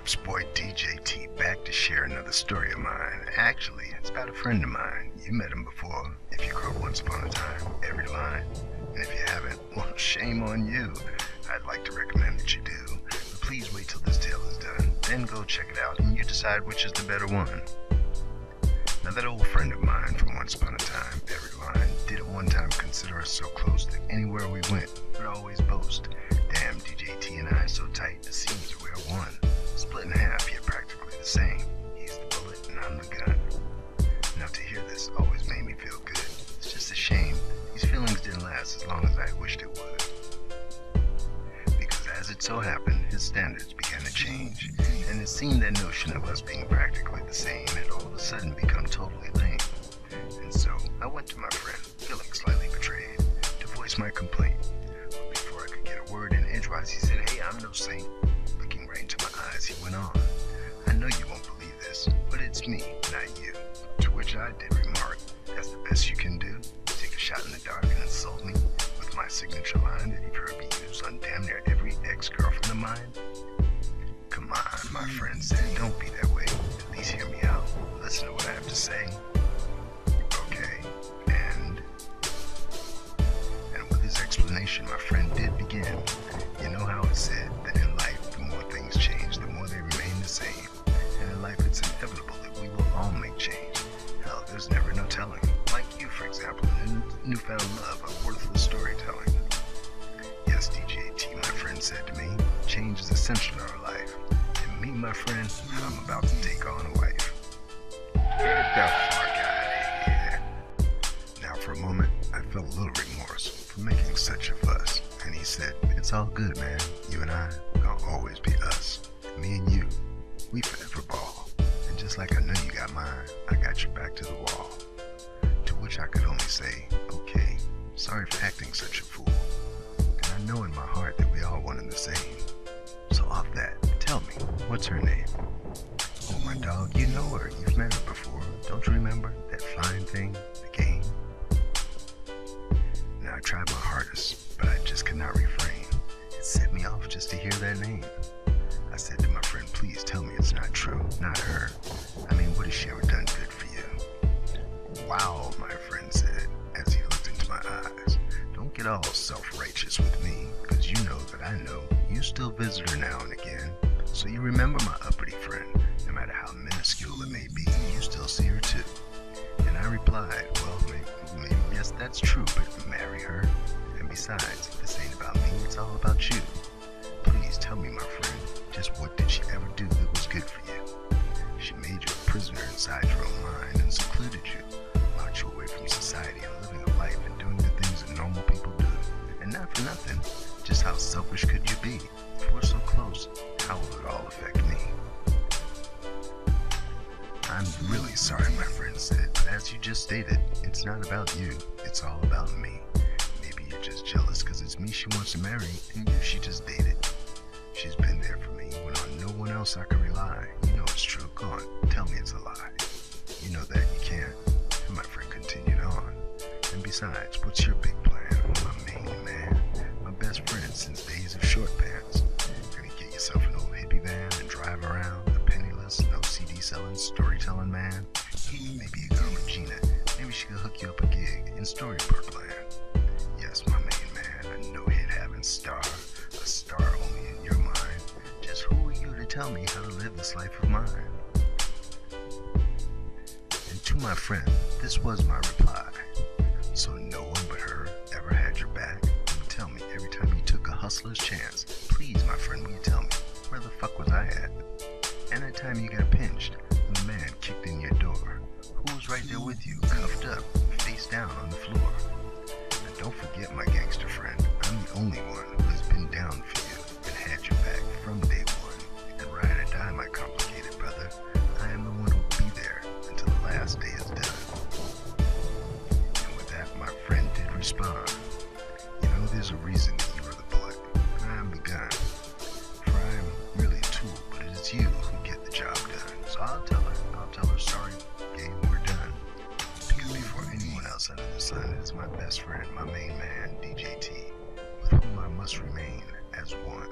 It's boy DJ T back to share another story of mine. Actually, it's about a friend of mine. You met him before. If you grew up once upon a time, every line. And if you haven't, well, shame on you. I'd like to recommend that you do. But please wait till this tale is done. Then go check it out and you decide which is the better one. Now that old friend of mine from once upon a time, every line, did at one time consider us so close that anywhere we went, would always boast. Damn, DJ T and I so tight, it seems we're one. Split in half, yet practically the same. He's the bullet and I'm the gun. Now to hear this always made me feel good. It's just a shame these feelings didn't last as long as I wished it would. Because as it so happened, his standards began to change, and it seemed that notion of us being practically the same had all of a sudden become totally lame. And so I went to my friend, feeling slightly betrayed, to voice my complaint. But before I could get a word in edgewise, he said, "Hey, I'm no saint." Looking right into my eyes, he went on, "I know you won't believe this, but it's me, not you." To which I did remark, "That's the best you can do? Take a shot in the dark and insult me with my signature line that you've heard me use on damn near every ex-girlfriend of mine?" "Come on," my friend said, "don't be that way. At least hear me out. Listen to what I have to say." Okay, and with his explanation, my friend did begin. You know how it's said that in life, the more things change, the more they remain the same. And in life, it's inevitable that we will all make change. Hell, there's never no telling. Like you, for example, in newfound love of worthless storytelling. "Yes, DJ T," my friend said to me, "change is essential in our life. And me, my friend, I'm about to take on a wife." Get the fuck out of here. Now for a moment, I felt a little remorse for making such a fuss. And he said, "It's all good, man. You and I gonna always be us. Me and you, we forever ball. And just like I know you got mine, I got your back to the wall." To which I could only say, "Okay, sorry for acting such a fool. And I know in my heart that we all one and the same. So off that, tell me, what's her name?" "Oh, my dog, you know her. You've met her before. Don't you remember that flying thing, the game?" Now I tried my hardest, but I just could not refrain. It set me off just to hear that name. I said to my friend, "Please tell me it's not true, not her. I mean, what has she ever done good for you?" "Wow," my friend said, as he looked into my eyes. "Don't get all self-righteous with me, because you know that I know you still visit her now and again. So you remember my uppity friend, no matter how minuscule it may be, you still see her too." And I replied, "Well, maybe yes, that's true, but marry her. And besides, this ain't about me, it's all about you. Please tell me, my friend, just what did she ever do that was good for you? She made you a prisoner inside your own mind and secluded you, locked you away from society and living a life and doing the things that normal people do. And not for nothing, just how selfish could you be? If we're so close, how will it all affect me?" "I'm really sorry," my friend said, "but as you just stated, it's not about you, it's all about me. Maybe you're just jealous because it's me she wants to marry and you she just dated. She's been there for me when on no one else I can rely. You know it's true. Go on, tell me it's a lie. You know that you can't." And my friend continued on. "And besides, what's your big plan? My main man, my best friend since days of short pants. Gonna get yourself an old hippie van and drive around, a penniless, no CD selling, storytelling man? Maybe a girl Regina, maybe she could hook you up a gig in Storybrooke land. Yes, my main man, a no-hit having star, a star only in your mind. Just who are you to tell me how to live this life of mine?" And to my friend, this was my reply. "So no one but her ever had your back? And tell me, every time you took a hustler's chance, please, my friend, will you tell me, where the fuck was I at? And that time you got pinched, and the man kicked in your door, who was right there with you, cuffed up, face down on the floor? And don't forget, my gangster friend, I'm the only one who has been down for you and had your back from day one. And ride or die, my complicated brother, I am the one who will be there until the last day is done." And with that, my friend did respond, "You know, there's a reason that you are the bullet, and I am the gun. For I am really a tool, but it is you who get the job done. So I'll tell her, sorry, game, we're done. Because before anyone else under the sun, it is my best friend, my main man, DJ T, with whom I must remain as one."